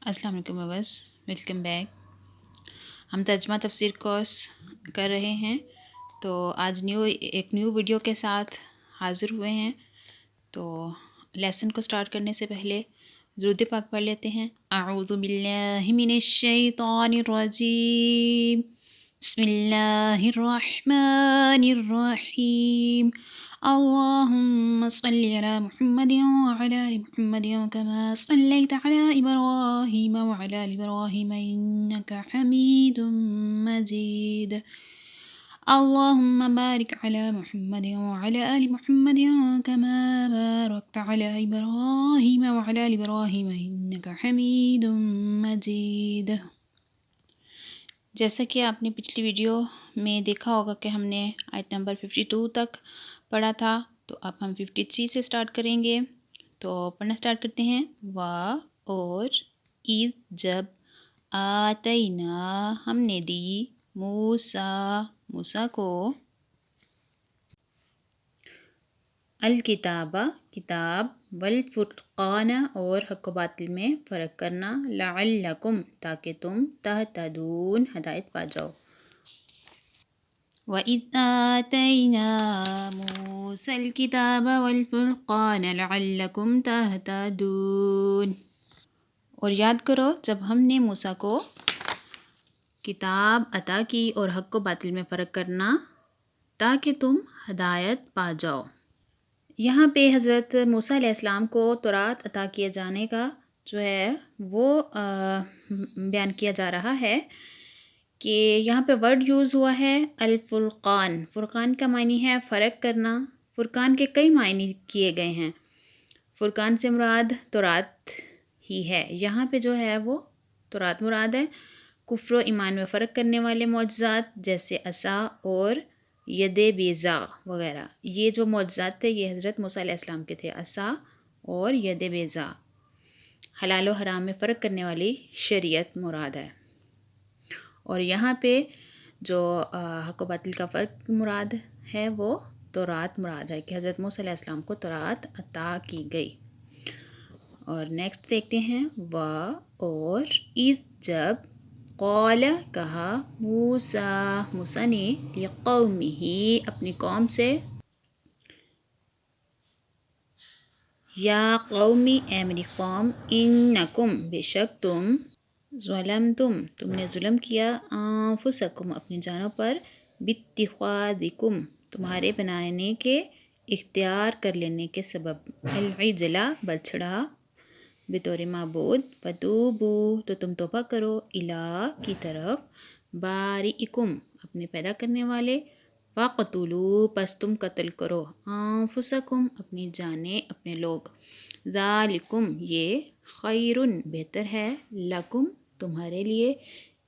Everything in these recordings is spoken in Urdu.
السلام علیکم ویورز، ویلکم بیک۔ ہم ترجمہ تفسیر کورس کر رہے ہیں، تو آج ایک نیو ویڈیو کے ساتھ حاضر ہوئے ہیں۔ تو لیسن کو سٹارٹ کرنے سے پہلے درود پاک پڑھ لیتے ہیں۔ اعوذ باللہ من الشیطان الرجیم، بسم اللہ الرحمن الرحیم۔ اللهم صل على محمد وعلى آل محمد كما صليت على إبراهيم وعلى آل إبراهيم إنك حميد مجيد اللهم بارك على محمد وعلى آل محمد كما باركت على إبراهيم وعلى آل إبراهيم إنك حميد مجيد۔ جیسا کہ آپ نے پچھلی ویڈیو میں دیکھا ہوگا کہ ہم نے آیت نمبر 52 تک پڑھا تھا، تو اب ہم 53 سے سٹارٹ کریں گے۔ تو پڑھنا سٹارٹ کرتے ہیں۔ اور اذ جب آتینا ہم نے دی موسیٰ کو الکتاب کتاب والفرقان اور حق و باطل میں فرق کرنا لعلکم تاکہ تم تہتدون ہدایت پا جاؤ۔ وَإِذْ آتَيْنَا مُوسَى الْكِتَابَ وَالْفُرْقَانَ لَعَلَّكُمْ تَهْتَدُونَ۔ اور یاد کرو جب ہم نے موسیٰ کو کتاب عطا کی اور حق و باطل میں فرق کرنا تاکہ تم ہدایت پا جاؤ۔ یہاں پہ حضرت موسیٰ علیہ السلام کو تورات عطا کیے جانے کا جو ہے وہ بیان کیا جا رہا ہے کہ یہاں پہ ورڈ یوز ہوا ہے الفرقان۔ فرقان کا معنی ہے فرق کرنا۔ فرقان کے کئی معنی کیے گئے ہیں۔ فرقان سے مراد تورات ہی ہے، یہاں پہ جو ہے وہ تورات مراد ہے۔ کفر و ایمان میں فرق کرنے والے معجزات جیسے عصا اور ید بیضا وغیرہ، یہ جو معجزات تھے یہ حضرت موسیٰ علیہ السلام کے تھے، عصا اور ید بیضا۔ حلال و حرام میں فرق کرنے والی شریعت مراد ہے۔ اور یہاں پہ جو حق و باطل کا فرق مراد ہے وہ تورات مراد ہے کہ حضرت موسیٰ علیہ السلام کو تورات عطا کی گئی۔ اور نیکسٹ دیکھتے ہیں۔ اور اذ جب قال کہا موسیٰ نے لقومہ اپنی قوم سے، یا قومی اے میری قوم، انکم بے شک تم، تم نے ظلم کیا، انفسکم اپنی جانوں پر، باتخاذکم تمہارے بنانے کے، اختیار کر لینے کے سبب، العجلہ بچڑا بطور معبود، فتوبو تو تم توبہ کرو، الی کی طرف، بارئکم اپنے پیدا کرنے والے، فقتلوا پس تم قتل کرو، انفسکم اپنی جانیں اپنے لوگ، ذالکم یہ، خیرن بہتر ہے، لکم تمہارے لیے،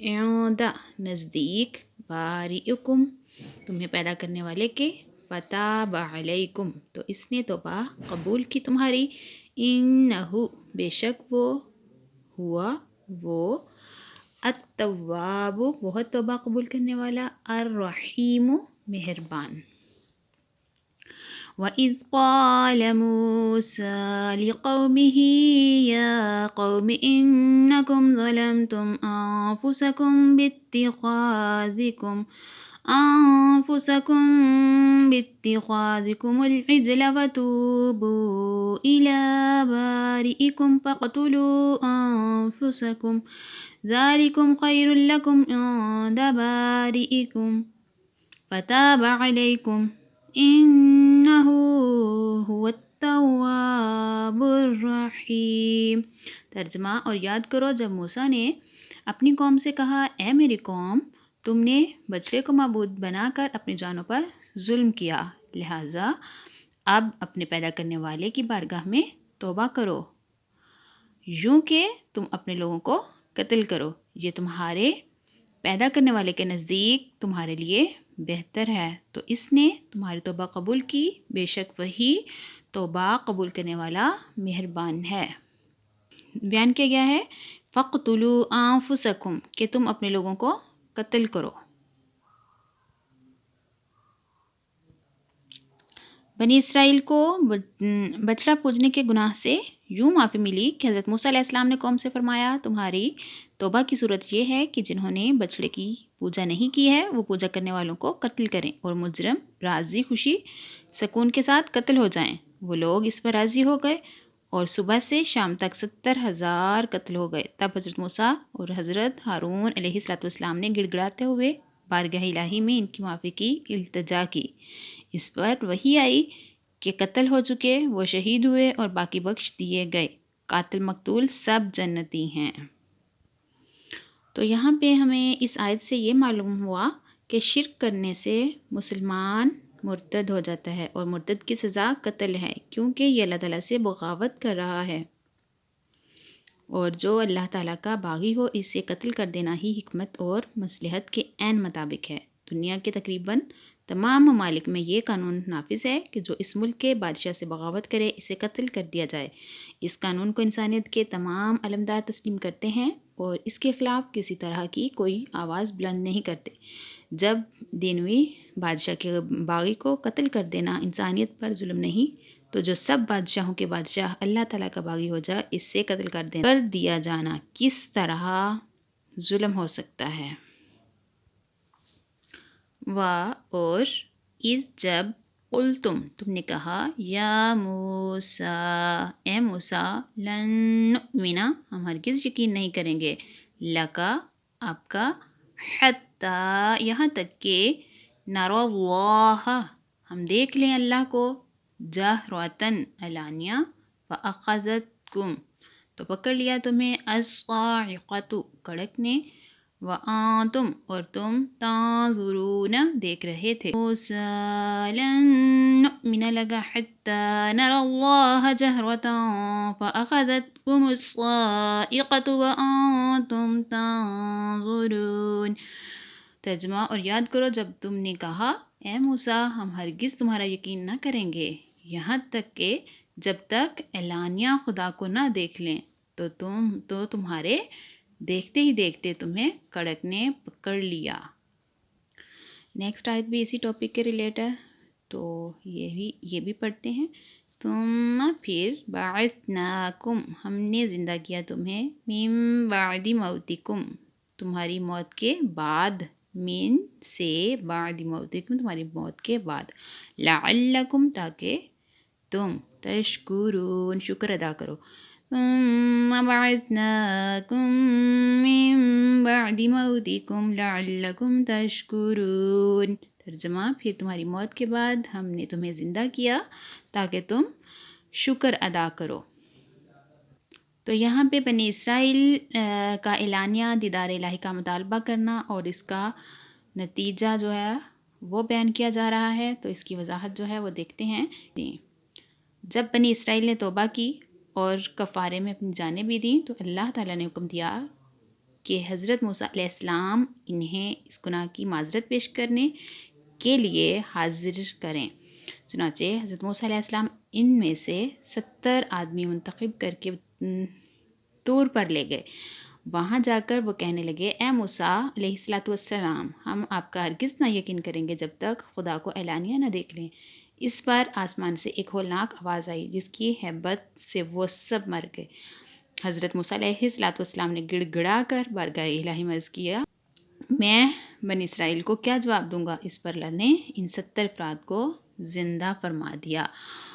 عند نزدیک، بارئکم تمہیں پیدا کرنے والے کے، فتاب علیکم تو اس نے توبہ قبول کی تمہاری، انہو بے شک وہ، ہوا وہ، التواب بہت توبہ قبول کرنے والا، الرحیم مہربان۔ وَإِذْ قَالَ مُوسَىٰ لِقَوْمِهِ يَا قَوْمِ إِنَّكُمْ ظَلَمْتُمْ أَنفُسَكُمْ بِاتِّخَاذِكُمُ الْعِجْلَ فَتُوبُوا إِلَىٰ بَارِئِكُمْ فَاقْتُلُوا أَنفُسَكُمْ ذَلِكُمْ خَيْرٌ لَكُمْ عِندَ بَارِئِكُمْ فَتَابَ عَلَيْكُمْ إِنَّهُ هُوَ التَّوَّابُ الرَّحِيمُ۔ ترجمہ۔ اور یاد کرو جب موسیٰ نے اپنی قوم سے کہا، اے میری قوم، تم نے بچڑے کو معبود بنا کر اپنی جانوں پر ظلم کیا، لہٰذا اب اپنے پیدا کرنے والے کی بارگاہ میں توبہ کرو، یوں کہ تم اپنے لوگوں کو قتل کرو، یہ تمہارے پیدا کرنے والے کے نزدیک تمہارے لیے بہتر ہے، تو اس نے تمہاری توبہ قبول کی، بے شک وہی توبہ قبول کرنے والا مہربان ہے۔ بیان کیا گیا ہے فَقْتُلُوا أَنفُسَكُمْ کہ تم اپنے لوگوں کو قتل کرو۔ بنی اسرائیل کو بچڑا پوجنے کے گناہ سے یوں معافی ملی کہ حضرت موسیٰ علیہ السلام نے قوم سے فرمایا تمہاری توبہ کی صورت یہ ہے کہ جنہوں نے بچڑے کی پوجا نہیں کی ہے وہ پوجا کرنے والوں کو قتل کریں اور مجرم راضی خوشی سکون کے ساتھ قتل ہو جائیں۔ وہ لوگ اس پر راضی ہو گئے اور صبح سے شام تک 70,000 قتل ہو گئے۔ تب حضرت موسیٰ اور حضرت ہارون علیہ السلام نے گڑ گڑاتے ہوئے بارگاہ الہی میں ان کی معافی کی التجا کی۔ اس پر وحی آئی کہ قتل ہو چکے وہ شہید ہوئے اور باقی بخش دیے گئے، قاتل مقتول سب جنتی ہیں۔ تو یہاں پہ ہمیں اس آیت سے یہ معلوم ہوا کہ شرک کرنے سے مسلمان مرتد ہو جاتا ہے اور مرتد کی سزا قتل ہے، کیونکہ یہ اللہ تعالیٰ سے بغاوت کر رہا ہے، اور جو اللہ تعالیٰ کا باغی ہو اسے قتل کر دینا ہی حکمت اور مصلحت کے عین مطابق ہے۔ دنیا کے تقریباً تمام ممالک میں یہ قانون نافذ ہے کہ جو اس ملک کے بادشاہ سے بغاوت کرے اسے قتل کر دیا جائے۔ اس قانون کو انسانیت کے تمام علمدار تسلیم کرتے ہیں اور اس کے خلاف کسی طرح کی کوئی آواز بلند نہیں کرتے۔ جب دینوی بادشاہ کے باغی کو قتل کر دینا انسانیت پر ظلم نہیں، تو جو سب بادشاہوں کے بادشاہ اللہ تعالیٰ کا باغی ہو جائے اس سے قتل کر دیا جانا کس طرح ظلم ہو سکتا ہے۔ اور اس جب قلتم تم نے کہا یا موسیٰ اے موسیٰ لن نؤمن ہم ہرگز یقین نہیں کریں گے لکا آپ کا حتیٰ یہاں تک کہ نری اللہ ہم دیکھ لیں اللہ کو جہرتاً علانیہ فاخذتکم تو پکڑ لیا تمہیں الصاعقۃ کڑک نے وانتم اور تم تنظرون دیکھ رہے تھے۔ موسیٰ لن نؤمن لک حتی نری اللہ جہرتاً فاخذتکم الصاعقۃ وانتم تنظرون۔ ترجمہ اور یاد کرو جب تم نے کہا اے موسیٰ ہم ہرگز تمہارا یقین نہ کریں گے یہاں تک کہ جب تک اعلانیہ خدا کو نہ دیکھ لیں، تو تمہارے دیکھتے ہی دیکھتے تمہیں کڑک نے پکڑ لیا۔ نیکسٹ آیت بھی اسی ٹاپک کے ریلیٹ ہے، تو یہ بھی پڑھتے ہیں۔ ثم پھر بعثناکم ہم نے زندہ کیا تمہیں من بعد موتکم تمہاری موت کے بعد، من سے بعد موتکم تمہاری موت کے بعد، لعلکم تاکہ تم تشکرون شکر ادا کرو۔ ثم بعثناکم من بعد موتکم لعلکم تشکرون۔ ترجمہ پھر تمہاری موت کے بعد ہم نے تمہیں زندہ کیا تاکہ تم شکر ادا کرو۔ تو یہاں پہ بنی اسرائیل کا اعلانیہ دیدار الہی کا مطالبہ کرنا اور اس کا نتیجہ جو ہے وہ بیان کیا جا رہا ہے، تو اس کی وضاحت جو ہے وہ دیکھتے ہیں۔ جب بنی اسرائیل نے توبہ کی اور کفارے میں اپنی جانیں بھی دیں تو اللہ تعالیٰ نے حکم دیا کہ حضرت موسیٰ علیہ السلام انہیں اس گناہ کی معذرت پیش کرنے کے لیے حاضر کریں۔ چنانچہ حضرت موسیٰ علیہ السلام ان میں سے 70 آدمی منتخب کر کے طور پر لے گئے۔ وہاں جا کر وہ کہنے لگے اے موسیٰ علیہ السلام ہم آپ کا ہرگز نہ یقین کریں گے جب تک خدا کو اعلانیہ نہ دیکھ لیں۔ اس پر آسمان سے ایک ہولناک آواز آئی جس کی ہیبت سے وہ سب مر گئے۔ حضرت موسیٰ علیہ السلام نے گڑ گڑا کر بارگاہ الہی میں عرض کیا میں بنی اسرائیل کو کیا جواب دوں گا۔ اس پر اللہ نے ان 70 افراد کو زندہ فرما دیا۔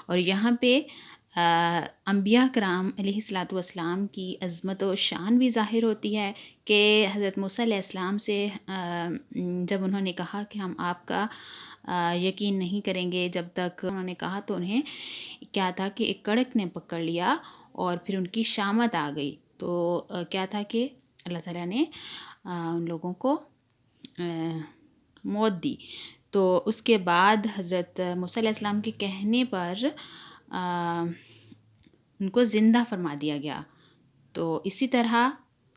اور یہاں پہ انبیاء کرام علیہ السلام کی عظمت و شان بھی ظاہر ہوتی ہے کہ حضرت موسیٰ علیہ السلام سے جب انہوں نے کہا کہ ہم آپ کا یقین نہیں کریں گے جب تک، انہوں نے کہا تو انہیں کیا تھا کہ ایک کڑک نے پکڑ لیا اور پھر ان کی شامت آ گئی، تو کیا تھا کہ اللہ تعالیٰ نے ان لوگوں کو موت دی۔ تو اس کے بعد حضرت موسیٰ علیہ السلام کے کہنے پر ان کو زندہ فرما دیا گیا۔ تو اسی طرح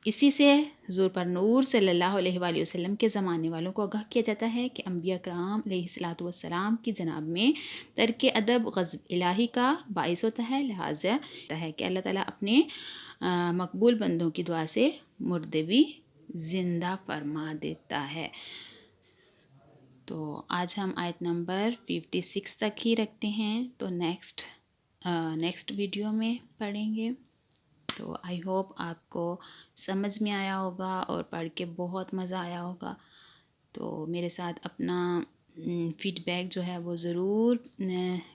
اسی سے حضور پر نور صلی اللہ علیہ وآلہ وسلم کے زمانے والوں کو آگاہ کیا جاتا ہے کہ انبیاء کرام علیہ السلام کی جناب میں ترک ادب غضب الہی کا باعث ہوتا ہے، لہٰذا ہے کہ اللہ تعالیٰ اپنے مقبول بندوں کی دعا سے مردے بھی زندہ فرما دیتا ہے۔ تو آج ہم آیت نمبر 56 تک ہی رکھتے ہیں، تو نیکسٹ ویڈیو میں پڑھیں گے۔ تو آئی ہوپ آپ کو سمجھ میں آیا ہوگا اور پڑھ کے بہت مزہ آیا ہوگا۔ تو میرے ساتھ اپنا فیڈ بیک جو ہے وہ ضرور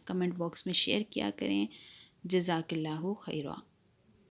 کمنٹ باکس میں شیئر کیا کریں۔ جزاک اللہ خیرہ۔